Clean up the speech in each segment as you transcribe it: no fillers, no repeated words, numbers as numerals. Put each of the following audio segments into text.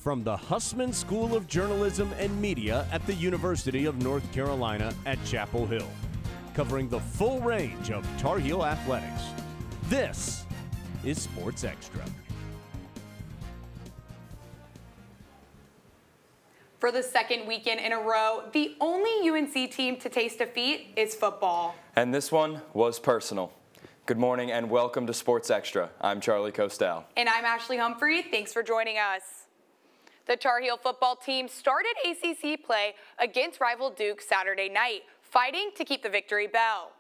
From the Hussman School of Journalism and Media at the University of North Carolina at Chapel Hill, covering the full range of Tar Heel athletics. This is Sports Extra. For the second weekend in a row, the only UNC team to taste defeat is football. And this one was personal. Good morning and welcome to Sports Extra. I'm Charlie Costel. And I'm Ashley Humphrey. Thanks for joining us. The Tar Heel football team started ACC play against rival Duke Saturday night, fighting to keep the victory bell.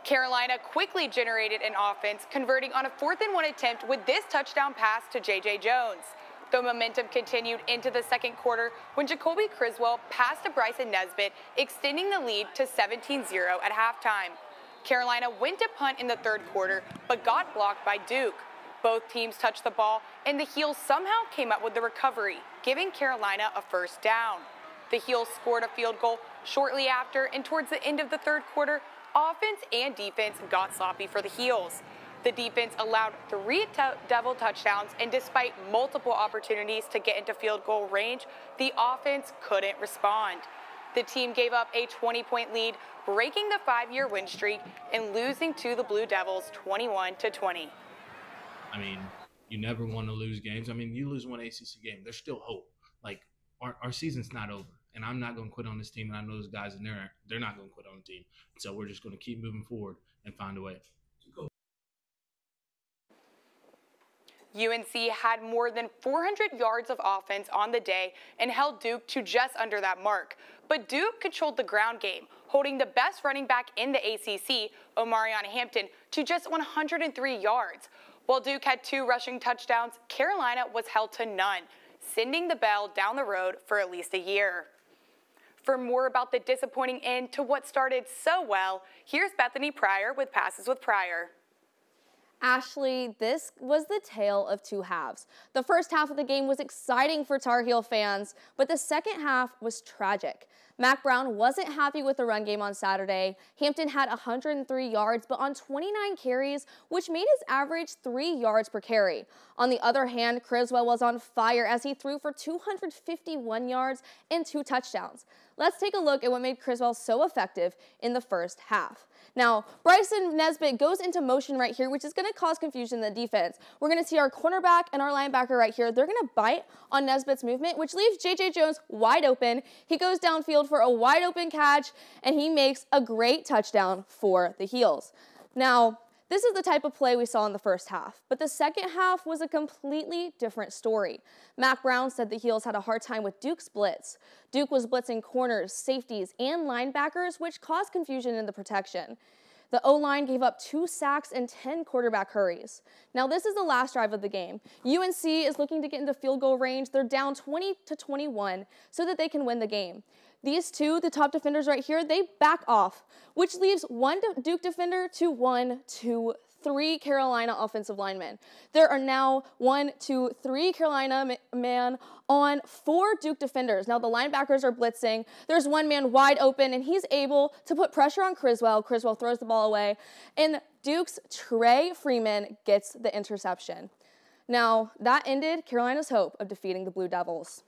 Carolina quickly generated an offense, converting on a 4th-and-1 attempt with this touchdown pass to J.J. Jones. The momentum continued into the second quarter when Jacoby Criswell passed to Bryson Nesbitt, extending the lead to 17-0 at halftime. Carolina went to punt in the third quarter, but got blocked by Duke. Both teams touched the ball, and the Heels somehow came up with the recovery, giving Carolina a first down. The Heels scored a field goal shortly after, and towards the end of the third quarter, offense and defense got sloppy for the Heels. The defense allowed 3 Devil touchdowns, and despite multiple opportunities to get into field goal range, the offense couldn't respond. The team gave up a 20-point lead, breaking the 5-year win streak and losing to the Blue Devils 21-20. I mean, you never want to lose games. I mean, you lose one ACC game, there's still hope. Like, our season's not over, and I'm not going to quit on this team, and I know those guys in there, they're not going to quit on the team. So we're just going to keep moving forward and find a way. UNC had more than 400 yards of offense on the day and held Duke to just under that mark. But Duke controlled the ground game, holding the best running back in the ACC, Omarion Hampton, to just 103 yards. While Duke had 2 rushing touchdowns, Carolina was held to none, sending the bell down the road for at least a year. For more about the disappointing end to what started so well, here's Bethany Pryor with Passes with Pryor. Ashley, this was the tale of two halves. The first half of the game was exciting for Tar Heel fans, but the second half was tragic. Mac Brown wasn't happy with the run game on Saturday. Hampton had 103 yards, but on 29 carries, which made his average 3 yards per carry. On the other hand, Criswell was on fire as he threw for 251 yards and 2 touchdowns. Let's take a look at what made Criswell so effective in the first half. Now, Bryson Nesbitt goes into motion right here, which is going to cause confusion in the defense. We're going to see our cornerback and our linebacker right here. They're going to bite on Nesbitt's movement, which leaves J.J. Jones wide open. He goes downfield for a wide open catch, and he makes a great touchdown for the Heels. Now, this is the type of play we saw in the first half, but the second half was a completely different story. Mac Brown said the Heels had a hard time with Duke's blitz. Duke was blitzing corners, safeties, and linebackers, which caused confusion in the protection. The O-line gave up 2 sacks and 10 quarterback hurries. Now, this is the last drive of the game. UNC is looking to get into field goal range. They're down 20-21 so that they can win the game. These 2, the top defenders right here, they back off, which leaves 1 Duke defender to 1, 2, 3 Carolina offensive linemen. There are now 1, 2, 3 Carolina man on 4 Duke defenders. Now the linebackers are blitzing. There's 1 man wide open, and he's able to put pressure on Criswell. Criswell throws the ball away, and Duke's Trey Freeman gets the interception. Now that ended Carolina's hope of defeating the Blue Devils.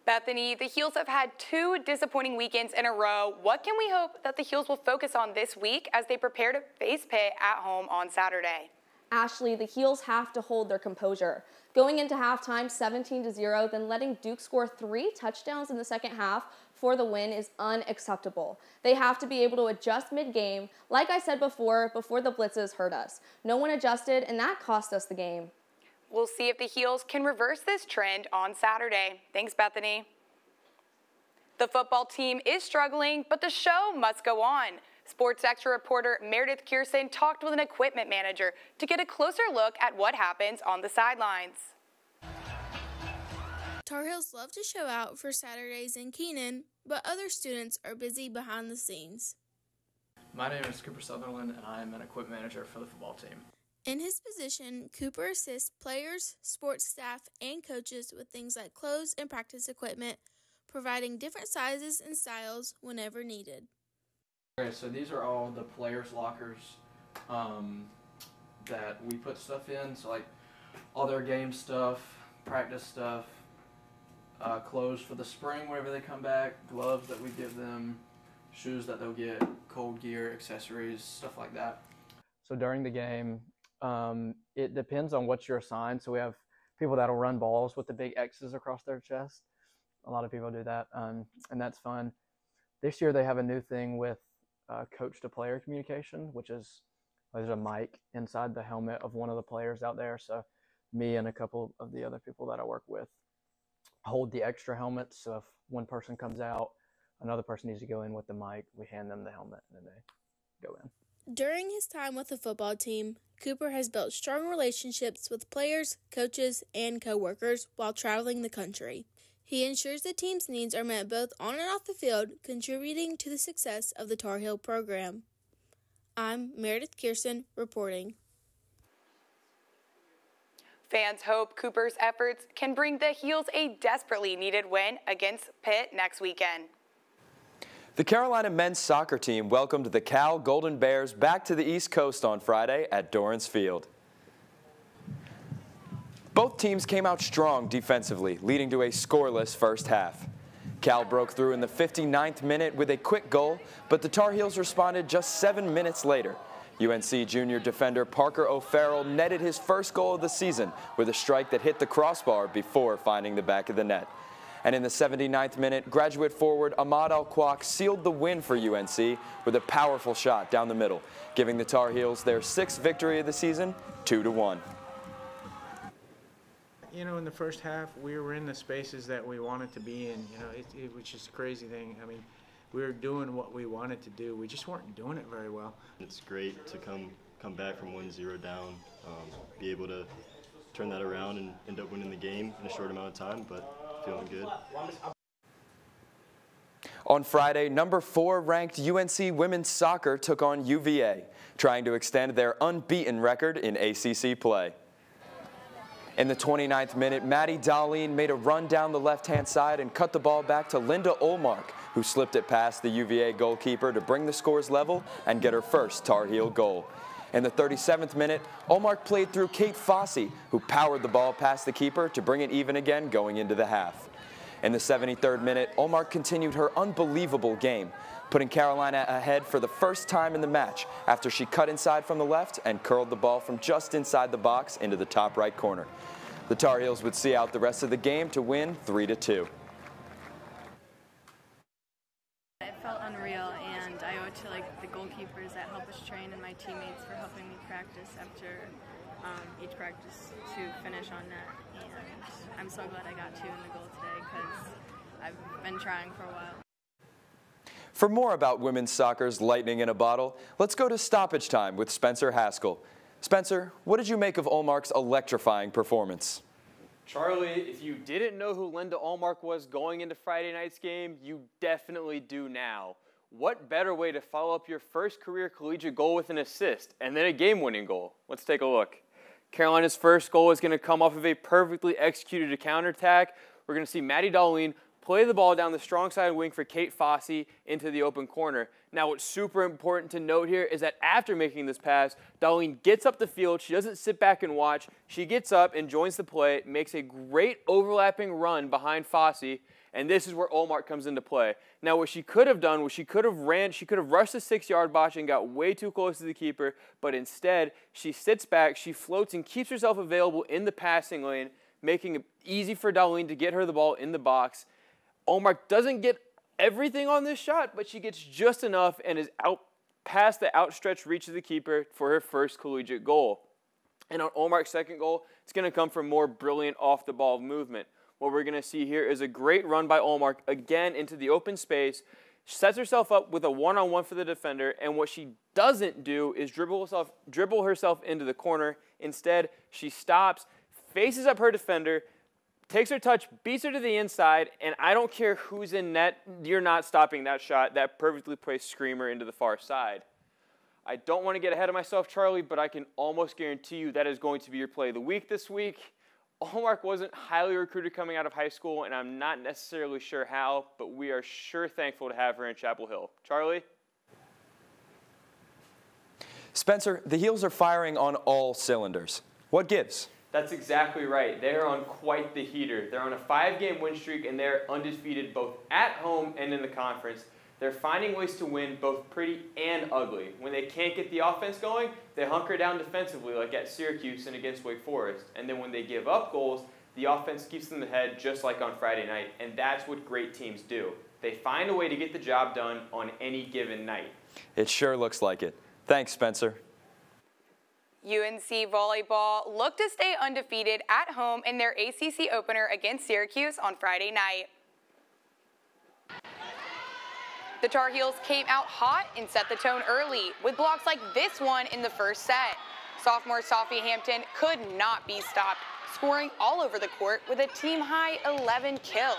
Bethany, the Heels have had 2 disappointing weekends in a row. What can we hope that the Heels will focus on this week as they prepare to face Pitt at home on Saturday? Ashley, the Heels have to hold their composure. Going into halftime 17-0, then letting Duke score 3 touchdowns in the second half for the win is unacceptable. They have to be able to adjust mid-game. Like I said before the blitzes hurt us. No one adjusted, and that cost us the game. We'll see if the Heels can reverse this trend on Saturday. Thanks, Bethany. The football team is struggling, but the show must go on. Sports Extra reporter Meredith Kierson talked with an equipment manager to get a closer look at what happens on the sidelines. Tar Heels love to show out for Saturdays in Keenan, but other students are busy behind the scenes. My name is Cooper Sutherland, and I am an equipment manager for the football team. In his position, Cooper assists players, sports staff, and coaches with things like clothes and practice equipment, providing different sizes and styles whenever needed. Okay, so these are all the players' lockers that we put stuff in. So like all their game stuff, practice stuff, clothes for the spring whenever they come back, gloves that we give them, shoes that they'll get, cold gear, accessories, stuff like that. So during the game, it depends on what you're assigned. So we have people that'll run balls with the big X's across their chest. A lot of people do that, and that's fun. This year they have a new thing with coach-to-player communication, which is there's a mic inside the helmet of one of the players out there. So me and a couple of the other people that I work with hold the extra helmets. So if one person comes out, another person needs to go in with the mic. We hand them the helmet, and then they go in. During his time with the football team, Cooper has built strong relationships with players, coaches, and coworkers while traveling the country. He ensures the team's needs are met both on and off the field, contributing to the success of the Tar Heel program. I'm Meredith Kierson reporting. Fans hope Cooper's efforts can bring the Heels a desperately needed win against Pitt next weekend. The Carolina men's soccer team welcomed the Cal Golden Bears back to the East Coast on Friday at Dorrance Field. Both teams came out strong defensively, leading to a scoreless first half. Cal broke through in the 59th minute with a quick goal, but the Tar Heels responded just 7 minutes later. UNC junior defender Parker O'Farrell netted his first goal of the season with a strike that hit the crossbar before finding the back of the net. And in the 79th minute, graduate forward Ahmad Al-Kwak sealed the win for UNC with a powerful shot down the middle, giving the Tar Heels their 6th victory of the season, 2-1. You know, in the first half, we were in the spaces that we wanted to be in. You know, it was just a crazy thing. I mean, we were doing what we wanted to do. We just weren't doing it very well. It's great to come back from 1-0 down, be able to turn that around and end up winning the game in a short amount of time, but feeling good. On Friday, number 4 ranked UNC women's soccer took on UVA, trying to extend their unbeaten record in ACC play. In the 29th minute, Maddie Darlene made a run down the left-hand side and cut the ball back to Linda Olmark, who slipped it past the UVA goalkeeper to bring the scores level and get her first Tar Heel goal. In the 37th minute, Olmark played through Kate Fossey, who powered the ball past the keeper to bring it even again going into the half. In the 73rd minute, Olmark continued her unbelievable game, putting Carolina ahead for the first time in the match after she cut inside from the left and curled the ball from just inside the box into the top right corner. The Tar Heels would see out the rest of the game to win 3-2. It felt unreal, and I owe it to the goalkeepers that help us train and my teammates for helping me practice after each practice to finish on net. And I'm so glad I got 2 in the goal today because I've been trying for a while. For more about women's soccer's lightning in a bottle, let's go to stoppage time with Spencer Haskell. Spencer, what did you make of Olmark's electrifying performance? Charlie, if you didn't know who Linda Olmark was going into Friday night's game, you definitely do now. What better way to follow up your first career collegiate goal with an assist and then a game-winning goal? Let's take a look. Carolina's first goal is going to come off of a perfectly executed counterattack. We're going to see Maddie Darlene play the ball down the strong side wing for Kate Fossey into the open corner. Now, what's super important to note here is that after making this pass, Darlene gets up the field. She doesn't sit back and watch. She gets up and joins the play, makes a great overlapping run behind Fossey, and this is where Olmark comes into play. Now, what she could have done was she could have rushed the 6-yard box and got way too close to the keeper, but instead, she sits back, she floats and keeps herself available in the passing lane, making it easy for Darlene to get her the ball in the box. Olmark doesn't get everything on this shot, but she gets just enough and is out past the outstretched reach of the keeper for her first collegiate goal. And on Olmark's second goal, it's going to come from more brilliant off-the-ball movement. What we're going to see here is a great run by Olmark, again into the open space. She sets herself up with a one-on-one for the defender, and what she doesn't do is dribble herself into the corner. Instead, she stops, faces up her defender, takes her touch, beats her to the inside, and I don't care who's in net, you're not stopping that shot, that perfectly placed screamer into the far side. I don't want to get ahead of myself, Charlie, but I can almost guarantee you that is going to be your play of the week this week. Olmark wasn't highly recruited coming out of high school, and I'm not necessarily sure how, but we are sure thankful to have her in Chapel Hill. Charlie? Spencer, the Heels are firing on all cylinders. What gives? That's exactly right. They're on quite the heater. They're on a 5-game win streak, and they're undefeated both at home and in the conference. They're finding ways to win both pretty and ugly. When they can't get the offense going, they hunker down defensively like at Syracuse and against Wake Forest. And then when they give up goals, the offense keeps them ahead just like on Friday night. And that's what great teams do. They find a way to get the job done on any given night. It sure looks like it. Thanks, Spencer. UNC volleyball looked to stay undefeated at home in their ACC opener against Syracuse on Friday night. The Tar Heels came out hot and set the tone early with blocks like this one in the first set. Sophomore Sophie Hampton could not be stopped, scoring all over the court with a team-high 11 kills.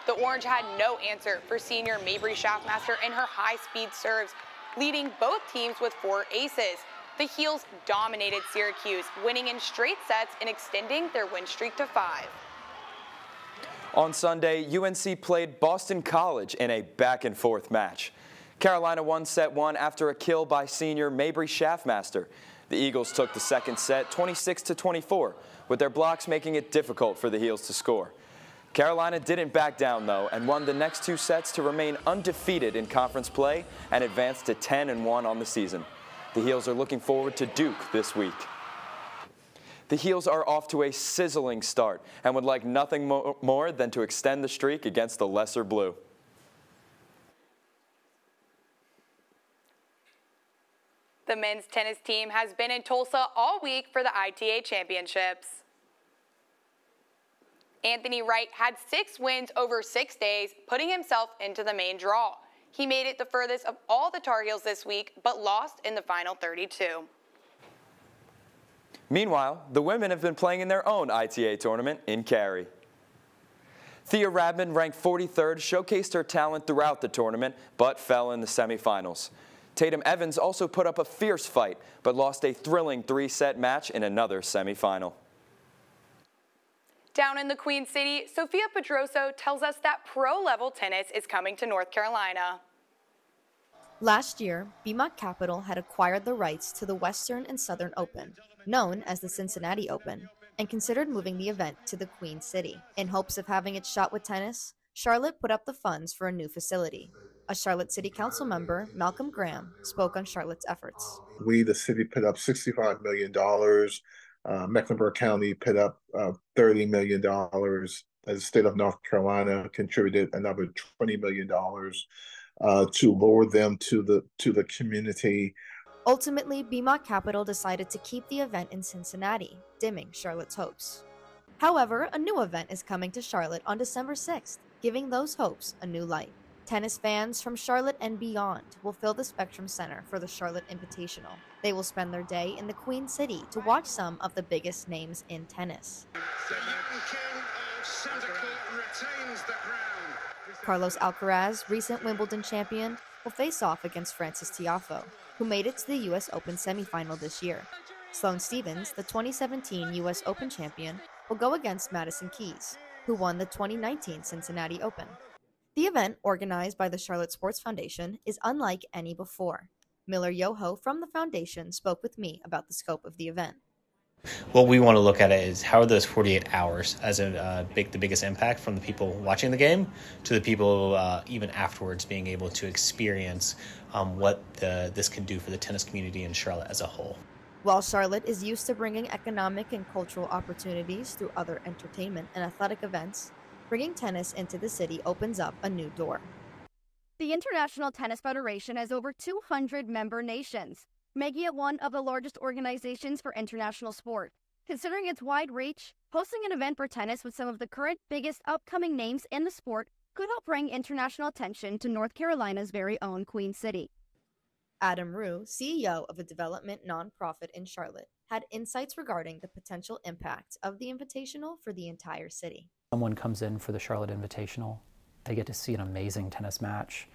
The Orange had no answer for senior Mabry Schaffmaster and her high-speed serves, leading both teams with 4 aces. The Heels dominated Syracuse, winning in straight sets and extending their win streak to 5. On Sunday, UNC played Boston College in a back-and-forth match. Carolina won set 1 after a kill by senior Mabry Schaffmaster. The Eagles took the second set 26-24, with their blocks making it difficult for the Heels to score. Carolina didn't back down, though, and won the next 2 sets to remain undefeated in conference play and advance to 10-1 on the season. The Heels are looking forward to Duke this week. The Heels are off to a sizzling start and would like nothing more than to extend the streak against the lesser blue. The men's tennis team has been in Tulsa all week for the ITA Championships. Anthony Wright had 6 wins over 6 days, putting himself into the main draw. He made it the furthest of all the Tar Heels this week, but lost in the final 32. Meanwhile, the women have been playing in their own ITA tournament in Cary. Thea Radman, ranked 43rd, showcased her talent throughout the tournament, but fell in the semifinals. Tatum Evans also put up a fierce fight, but lost a thrilling 3-set match in another semifinal. Down in the Queen City, Sophia Pedroso tells us that pro-level tennis is coming to North Carolina. Last year, BMOC Capital had acquired the rights to the Western and Southern Open, known as the Cincinnati Open, and considered moving the event to the Queen City. In hopes of having its shot with tennis, Charlotte put up the funds for a new facility. A Charlotte City Council member, Malcolm Graham, spoke on Charlotte's efforts. We, the city, put up $65 million. Mecklenburg County put up $30 million. The state of North Carolina contributed another $20 million to lower them to the community. Ultimately, BMOC Capital decided to keep the event in Cincinnati, dimming Charlotte's hopes. However, a new event is coming to Charlotte on December 6th, giving those hopes a new light. Tennis fans from Charlotte and beyond will fill the Spectrum Center for the Charlotte Invitational. They will spend their day in the Queen City to watch some of the biggest names in tennis. The young king of Sandercourt retains the crown. Carlos Alcaraz, recent Wimbledon champion, will face off against Francis Tiafoe, who made it to the U.S. Open semifinal this year. Sloane Stephens, the 2017 U.S. Open champion, will go against Madison Keys, who won the 2019 Cincinnati Open. The event, organized by the Charlotte Sports Foundation, is unlike any before. Miller Yoho from the foundation spoke with me about the scope of the event. What we want to look at is how are those 48 hours as the biggest impact from the people watching the game to the people even afterwards being able to experience what this can do for the tennis community in Charlotte as a whole. While Charlotte is used to bringing economic and cultural opportunities through other entertainment and athletic events, bringing tennis into the city opens up a new door. The International Tennis Federation has over 200 member nations, making it one of the largest organizations for international sport. Considering its wide reach, hosting an event for tennis with some of the current biggest upcoming names in the sport could help bring international attention to North Carolina's very own Queen City. Adam Rue, CEO of a development nonprofit in Charlotte, had insights regarding the potential impact of the Invitational for the entire city. Someone comes in for the Charlotte Invitational, they get to see an amazing tennis match.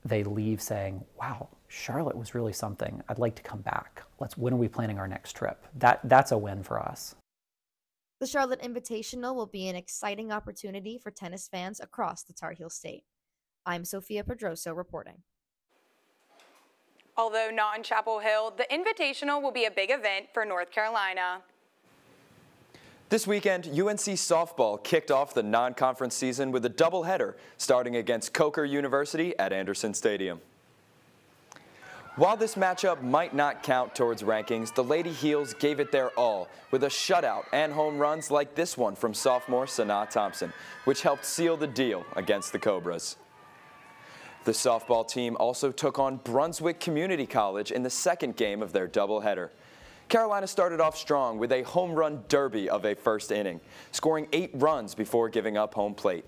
They leave saying, wow, Charlotte was really something. I'd like to come back. When are we planning our next trip? That's a win for us. The Charlotte Invitational will be an exciting opportunity for tennis fans across the Tar Heel State. I'm Sophia Pedroso reporting. Although not in Chapel Hill, the Invitational will be a big event for North Carolina. This weekend, UNC softball kicked off the non-conference season with a doubleheader, starting against Coker University at Anderson Stadium. While this matchup might not count towards rankings, the Lady Heels gave it their all with a shutout and home runs like this one from sophomore Sanaa Thompson, which helped seal the deal against the Cobras. The softball team also took on Brunswick Community College in the second game of their doubleheader. Carolina started off strong with a home run derby of a first inning, scoring 8 runs before giving up home plate.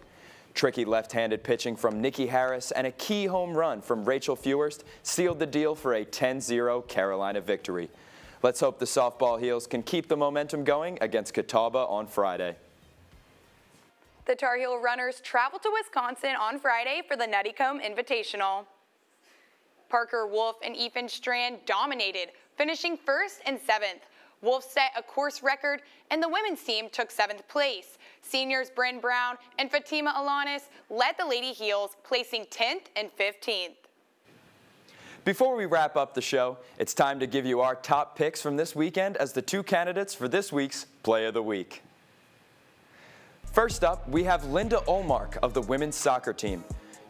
Tricky left-handed pitching from Nikki Harris and a key home run from Rachel Feuerst sealed the deal for a 10-0 Carolina victory. Let's hope the softball Heels can keep the momentum going against Catawba on Friday. The Tar Heel runners travel to Wisconsin on Friday for the Nuttycombe Invitational. Parker Wolf and Ethan Strand dominated, finishing 1st and 7th. Wolf set a course record, and the women's team took 7th place. Seniors Bryn Brown and Fatima Alanis led the Lady Heels, placing 10th and 15th. Before we wrap up the show, it's time to give you our top picks from this weekend as the 2 candidates for this week's Play of the Week. First up, we have Linda Olmark of the women's soccer team.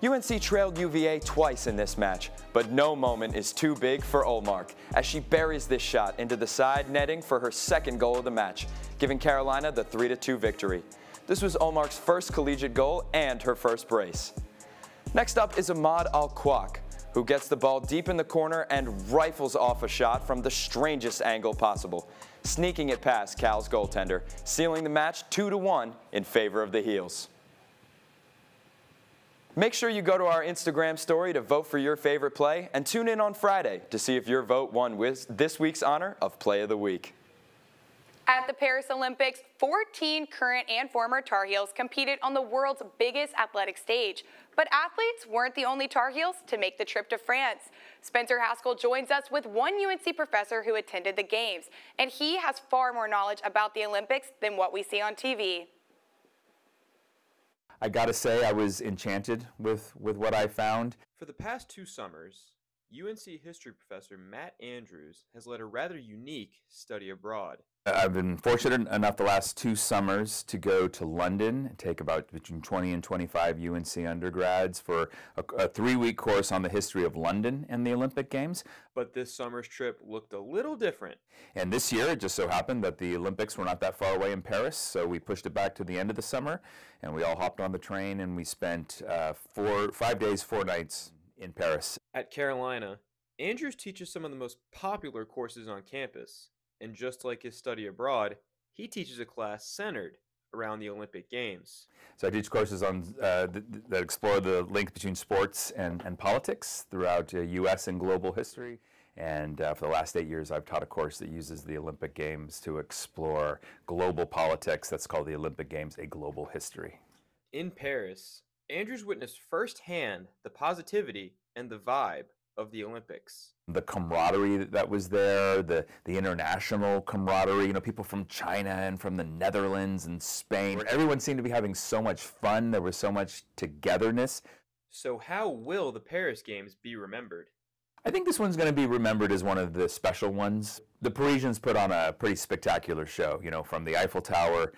UNC trailed UVA twice in this match, but no moment is too big for Olmark as she buries this shot into the side netting for her second goal of the match, giving Carolina the 3-2 victory. This was Olmark's first collegiate goal and her first brace. Next up is Ahmad Al-Kwak, who gets the ball deep in the corner and rifles off a shot from the strangest angle possible, sneaking it past Cal's goaltender, sealing the match 2-1 in favor of the Heels. Make sure you go to our Instagram story to vote for your favorite play and tune in on Friday to see if your vote won this week's honor of Play of the Week. At the Paris Olympics, 14 current and former Tar Heels competed on the world's biggest athletic stage. But athletes weren't the only Tar Heels to make the trip to France. Spencer Haskell joins us with one UNC professor who attended the games, and he has far more knowledge about the Olympics than what we see on TV. I gotta say, I was enchanted with what I found. For the past 2 summers, UNC history professor Matt Andrews has led a rather unique study abroad. I've been fortunate enough the last 2 summers to go to London and take about between 20 and 25 UNC undergrads for a 3-week course on the history of London and the Olympic Games. But this summer's trip looked a little different. And this year, it just so happened that the Olympics were not that far away in Paris, so we pushed it back to the end of the summer, and we all hopped on the train, and we spent 5 days, 4 nights in Paris. At Carolina, Andrews teaches some of the most popular courses on campus. And just like his study abroad, he teaches a class centered around the Olympic Games. So I teach courses on that explore the link between sports and politics throughout U.S. and global history. And for the last 8 years, I've taught a course that uses the Olympic Games to explore global politics. That's called the Olympic Games, A Global History. In Paris, Andrews witnessed firsthand the positivity and the vibe of the Olympics. The camaraderie that was there, the international camaraderie, you know, people from China and from the Netherlands and Spain. Everyone seemed to be having so much fun. There was so much togetherness. So how will the Paris Games be remembered? I think this one's going to be remembered as one of the special ones. The Parisians put on a pretty spectacular show, you know, from the Eiffel Tower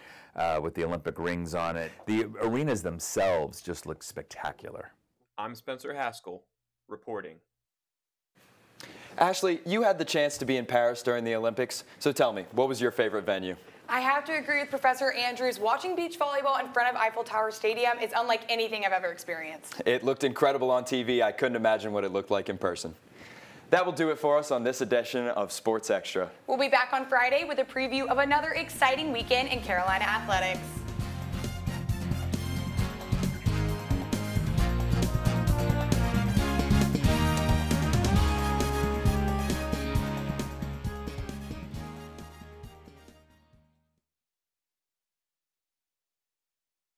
with the Olympic rings on it. The arenas themselves just look spectacular. I'm Spencer Haskell, reporting. Ashley, you had the chance to be in Paris during the Olympics, so tell me, what was your favorite venue? I have to agree with Professor Andrews. Watching beach volleyball in front of Eiffel Tower Stadium is unlike anything I've ever experienced. It looked incredible on TV. I couldn't imagine what it looked like in person. That will do it for us on this edition of Sports Extra. We'll be back on Friday with a preview of another exciting weekend in Carolina athletics.